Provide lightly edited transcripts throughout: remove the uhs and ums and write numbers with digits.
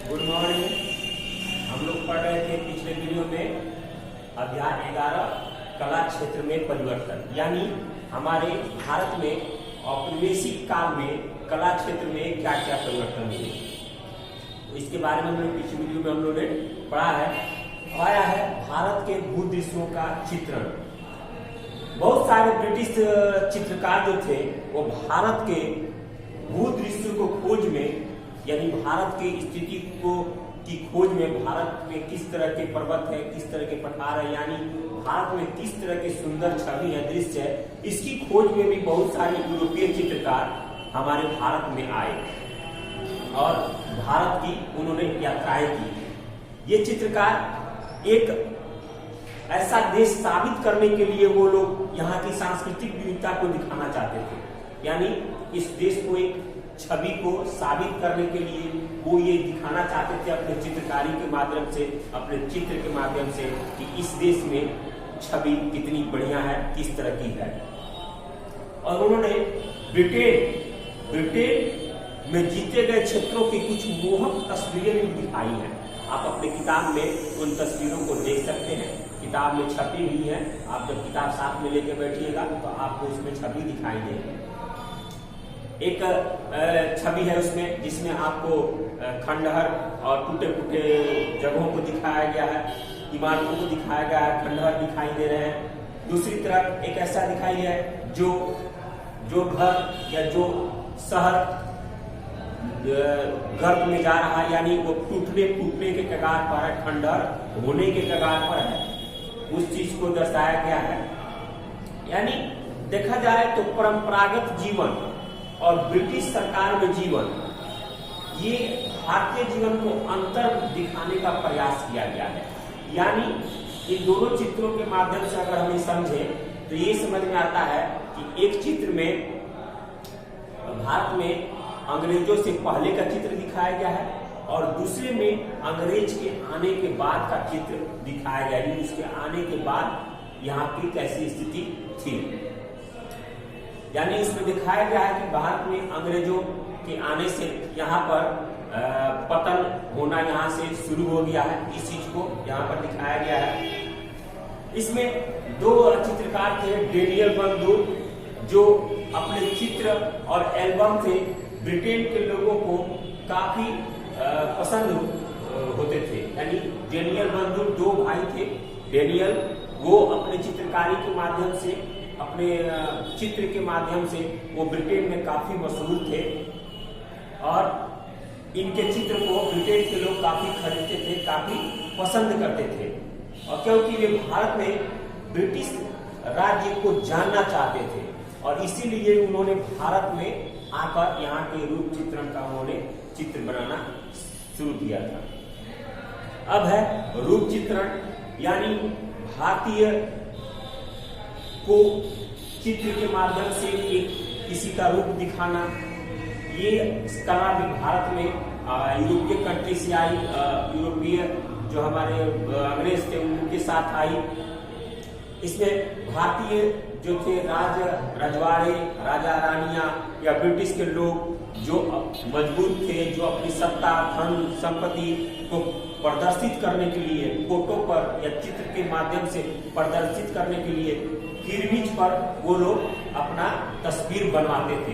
Good morning. हम लोग पढ़ रहे थे पिछले वीडियो में अध्याय 11 कला क्षेत्र में परिवर्तन, यानी हमारे भारत में औपनिवेशिक काल में कला क्षेत्र में क्या क्या परिवर्तन हुए, तो इसके बारे में हम लोग पिछले वीडियो में हम लोगों ने पढ़ा है। आया है भारत के भूदृश्यों का चित्रण। बहुत सारे ब्रिटिश चित्रकार जो थे वो भारत के भूदृश्यों को खोज में, यानी भारत की स्थिति की खोज में, भारत में किस तरह के पर्वत है, किस तरह के पठार है, यानी भारत में किस तरह की सुंदर छवि है, दृश्य है, इसकी खोज में भी बहुत सारे यूरोपीय चित्रकार हमारे भारत में आए और भारत की उन्होंने यात्राएं की। ये चित्रकार एक ऐसा देश साबित करने के लिए वो लोग यहाँ की सांस्कृतिक विविधता को दिखाना चाहते थे, यानी इस देश को एक छवि को साबित करने के लिए वो ये दिखाना चाहते थे अपने चित्रकारी के माध्यम से, अपने चित्र के माध्यम से कि इस देश में छवि कितनी बढ़िया है, किस तरह की है। और उन्होंने ब्रिटेन में जीते गए क्षेत्रों की कुछ मोहक तस्वीरें भी दिखाई हैं। आप अपने किताब में उन तस्वीरों को देख सकते हैं, किताब में छपी हुई है। आप जब किताब साथ में लेके बैठिएगा तो आपको उसमें छवि दिखाई देगी। एक छवि है उसमें जिसमें आपको खंडहर और टूटे फूटे जगहों को दिखाया गया है, इमारतों को दिखाया गया है, खंडहर दिखाई दे रहे हैं। दूसरी तरफ एक ऐसा दिखाई है जो घर या जो शहर गर्भ में जा रहा है, यानी वो टूटने के कगार पर है, खंडहर होने के कगार पर है, उस चीज को दर्शाया गया है। यानी देखा जाए तो परंपरागत जीवन और ब्रिटिश सरकार में जीवन, ये भारतीय जीवन को अंतर दिखाने का प्रयास किया गया है। यानी इन दोनों चित्रों के माध्यम से अगर हम समझे तो ये समझ में आता है कि एक चित्र में भारत में अंग्रेजों से पहले का चित्र दिखाया गया है और दूसरे में अंग्रेज के आने के बाद का चित्र दिखाया गया है, उसके आने के बाद यहाँ की कैसी स्थिति थी। यानी इसमें दिखाया गया है कि भारत में अंग्रेजों के आने से यहाँ पर पतन होना यहाँ से शुरू हो गया है, इस चीज को यहाँ पर दिखाया गया है। इसमें दो चित्रकार थे, डेनियल बंधु, जो अपने चित्र और एल्बम से ब्रिटेन के लोगों को काफी पसंद होते थे। यानी डेनियल बंधु दो भाई थे। डेनियल वो अपने चित्रकारी के माध्यम से, अपने चित्र के माध्यम से वो ब्रिटेन में काफी मशहूर थे और इनके चित्र को ब्रिटेन के लोग काफी खरीदते थे, काफी पसंद करते थे। और क्योंकि वे भारत में ब्रिटिश राज्य को जानना चाहते थे और इसीलिए उन्होंने भारत में आकर यहाँ के रूप चित्रण का उन्होंने चित्र बनाना शुरू किया था। अब है रूप चित्रण, यानी भारतीय को चित्र के माध्यम से एक किसी का रूप दिखाना। ये कला भी भारत में यूरोपीय कंट्री से आई, यूरोपीय जो हमारे अंग्रेज थे उनके साथ आई। इसमें भारतीय जो थे रजवाड़े, राजा रानियां या ब्रिटिश के लोग जो मजबूत थे, जो अपनी सत्ता, धन, संपत्ति को प्रदर्शित करने के लिए फोटो पर या चित्र के माध्यम से प्रदर्शित करने के लिए किरमिच पर वो लोग अपना तस्वीर बनवाते थे।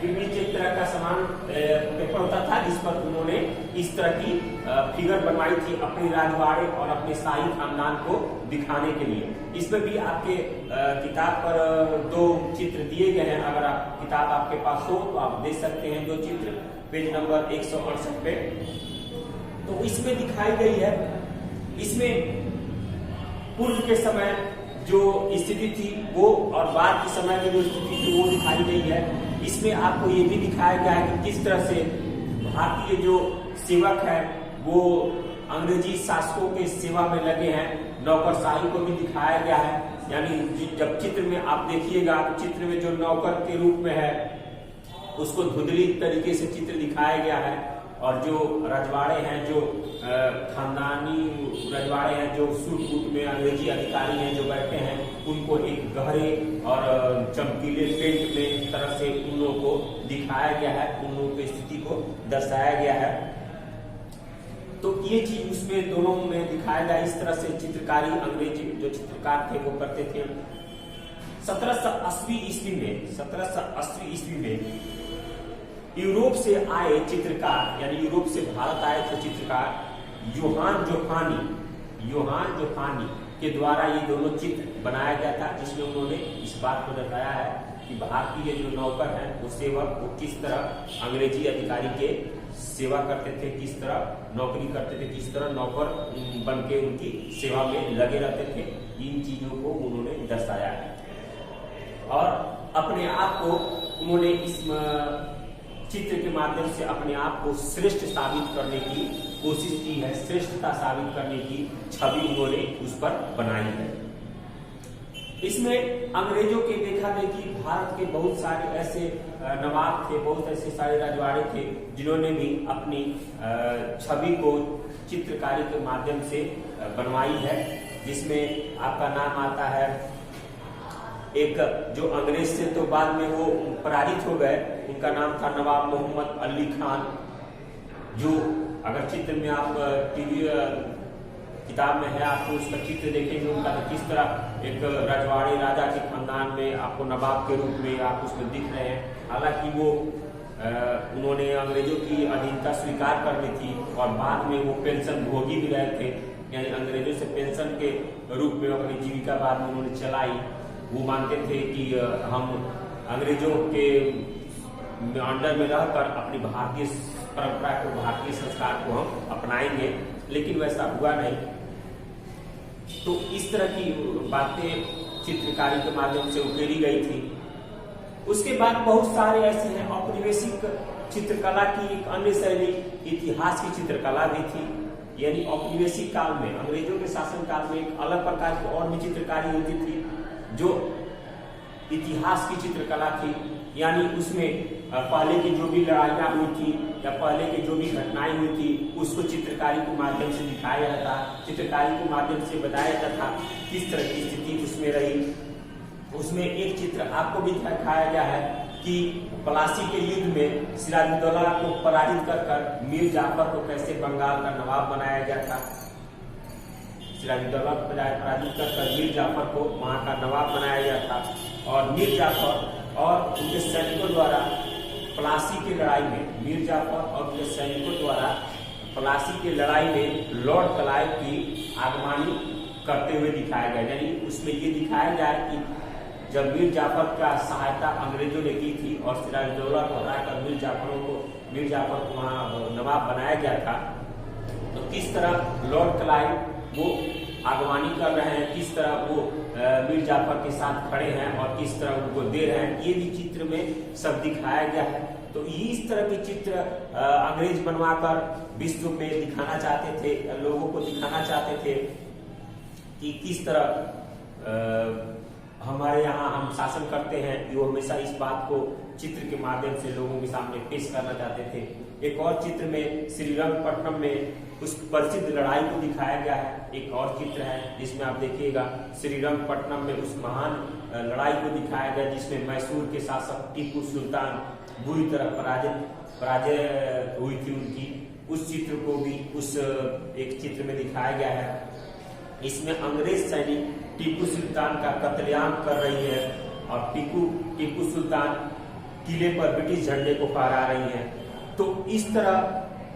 किरमिच एक तरह का सामान पेपर होता था जिस पर उन्होंने इस तरह की फिगर बनवाई थी अपने राजवाड़े और अपने शाही खानदान को दिखाने के लिए। इसमें भी आपके किताब पर दो चित्र दिए गए हैं। अगर आप किताब आपके पास हो तो आप देख सकते हैं दो चित्र, पेज नंबर 168 पे। तो इसमें दिखाई गई है, इसमें पूर्व के समय जो स्थिति थी वो और बाद के समय की जो स्थिति थी वो दिखाई गई है। इसमें आपको ये भी दिखाया गया है कि किस तरह से भारतीय जो सेवक है वो अंग्रेजी शासकों के सेवा में लगे हैं। नौकरशाही को भी दिखाया गया है, यानी जब चित्र में आप देखिएगा तो चित्र में जो नौकर के रूप में है उसको धुंधली तरीके से चित्र दिखाया गया है और जो रजवाड़े हैं, जो खानदानी रजवाड़े हैं, जो सूट बूट में अंग्रेजी अधिकारी हैं जो बैठे हैं, उनको एक गहरे और चमकीले पेंट में तरह से उन लोगों को दिखाया गया है, उन लोगों की स्थिति को दर्शाया गया है। तो ये चीज उसमें दोनों में दिखाया गया। इस तरह से चित्रकारी अंग्रेजी जो चित्रकार थे वो करते थे। 1780 ईस्वी में यूरोप से आए चित्रकार, यानी यूरोप से भारत आए थे चित्रकार योहान जोफानी के द्वारा ये दोनों चित्र बनाया गया था, जिसमें उन्होंने इस बात को दर्शाया है कि भारतीय जो नौकर हैं वो सेवक, वो किस तरह अंग्रेजी अधिकारी के सेवा करते थे, किस तरह नौकरी करते थे, किस तरह नौकर बन के उनकी सेवा में लगे रहते थे। इन चीजों को उन्होंने दर्शाया है और अपने आप को उन्होंने इस चित्र के माध्यम से अपने आप को श्रेष्ठ साबित करने की कोशिश की है, श्रेष्ठता साबित करने की छवि उन्होंने उस पर बनाई है। इसमें अंग्रेजों के देखा देखी भारत के बहुत सारे ऐसे नवाब थे, बहुत ऐसे सारे रजवाड़े थे जिन्होंने भी अपनी छवि को चित्रकारी के माध्यम से बनवाई है, जिसमें आपका नाम आता है एक जो अंग्रेज से तो बाद में वो पराजित हो गए, उनका नाम था नवाब मोहम्मद अली खान, जो अगर चित्र में आप टीवी किताब में है आपको उसका चित्र देखेंगे उनका, तो किस तरह एक रजवाड़ी राजा के खानदान में आपको नवाब के रूप में आप उसमें दिख रहे हैं। हालांकि वो उन्होंने अंग्रेजों की अधीनता स्वीकार कर ली थी और बाद में वो पेंशन भोगी भी रहे थे, यानी अंग्रेजों से पेंशन के रूप में अपनी जीविका बाद में उन्होंने चलाई। वो मानते थे कि हम अंग्रेजों के अंडर में रहकर अपनी भारतीय परंपरा को, भारतीय संस्कार को हम अपनाएंगे, लेकिन वैसा हुआ नहीं। तो इस तरह की बातें चित्रकारी के माध्यम से उकेरी गई थी। उसके बाद बहुत सारे ऐसे हैं औपनिवेशिक चित्रकला की एक अन्य शैली इतिहास की चित्रकला भी थी, यानी औपनिवेशिक काल में अंग्रेजों के शासन काल में एक अलग प्रकार की और भी चित्रकारी होती थी जो इतिहास की चित्रकला थी, यानी उसमें पहले की जो भी लड़ाइयाँ हुई थी या पहले की जो भी घटनाएं हुई थी उसको चित्रकारी के माध्यम से दिखाया जाता था, चित्रकारी के माध्यम से बताया जाता था किस तरह की स्थिति उसमें रही। उसमें एक चित्र आपको भी दिखाया गया है कि प्लासी के युद्ध में सिराजुद्दौला को पराजित कर मीर जाफर को कैसे बंगाल का नवाब बनाया गया था। सिराजुद्दौला को पराजित कर मीर जाफर को वहां का नवाब बनाया गया था और मीर जाफर और उनके सैनिकों द्वारा प्लासी की लड़ाई में, मीर जाफर और उनके सैनिकों द्वारा प्लासी की लड़ाई में लॉर्ड क्लाइव की आगवानी करते हुए दिखाया गया। यानी उसमें ये दिखाया गया कि जब मीर जाफर का सहायता अंग्रेजों ने की थी और सिराजुद्दौला को हराकर मीर जाफर को वहां नवाब बनाया गया था, तो किस तरह लॉर्ड क्लाइव वो आगवानी कर रहे हैं, किस तरह वो मीर जाफर के साथ खड़े हैं और किस तरह उनको दे रहे हैं, ये भी चित्र में सब दिखाया गया है। तो इस तरह के चित्र अंग्रेज बनवाकर विश्व में दिखाना चाहते थे, लोगों को दिखाना चाहते थे कि किस तरह हमारे यहाँ हम शासन करते हैं। वो हमेशा इस बात को चित्र के माध्यम से लोगों के सामने पेश करना चाहते थे। एक और चित्र में श्रीरंगपट्टनम में उस प्रसिद्ध लड़ाई को दिखाया गया है। एक और चित्र है जिसमें आप देखिएगा श्रीरंगपट्टनम में उस महान लड़ाई को दिखाया गया जिसमें मैसूर के शासक टीपू सुल्तान बुरी तरह पराजय हुई थी उनकी। उस चित्र को भी उस एक चित्र में दिखाया गया है। इसमें अंग्रेज सैनिक टीपू सुल्तान का कत्लेआम कर रही है और टीपू सुल्तान किले पर ब्रिटिश झंडे को फहरा रही है। तो इस तरह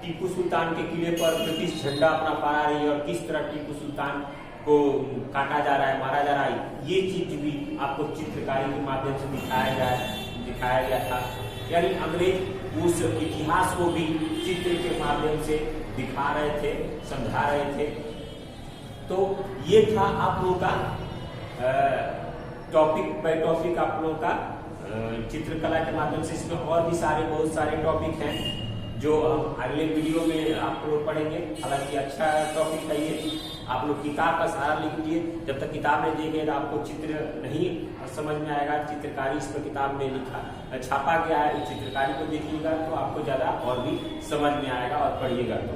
टीपू सुल्तान के किले पर ब्रिटिश झंडा अपना फहरा रही है और किस तरह टीपू सुल्तान को काटा जा रहा है, मारा जा रहा है, ये चीज भी आपको चित्रकारी के माध्यम से दिखाया गया था। यानी अंग्रेज उस इतिहास को भी चित्र के माध्यम से दिखा रहे थे, समझा रहे थे। तो ये था आप लोगों का टॉपिक बाय टॉपिक, आप लोगों का चित्रकला के माध्यम से। इसमें और भी बहुत सारे टॉपिक हैं जो हम अगले वीडियो में आप लोग पढ़ेंगे। हालांकि अच्छा टॉपिक है ये, आप लोग किताब का सहारा लीजिए। जब तक किताब नहीं देंगे तो आपको चित्र नहीं समझ में आएगा। चित्रकारी इस पर किताब में छापा गया है, चित्रकारी को देखिएगा तो आपको ज्यादा और भी समझ में आएगा और पढ़िएगा तो।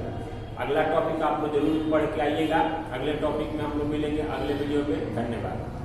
अगला टॉपिक आप लोग जरूर पढ़ के आइएगा। अगले टॉपिक में हम लोग मिलेंगे अगले वीडियो में। धन्यवाद।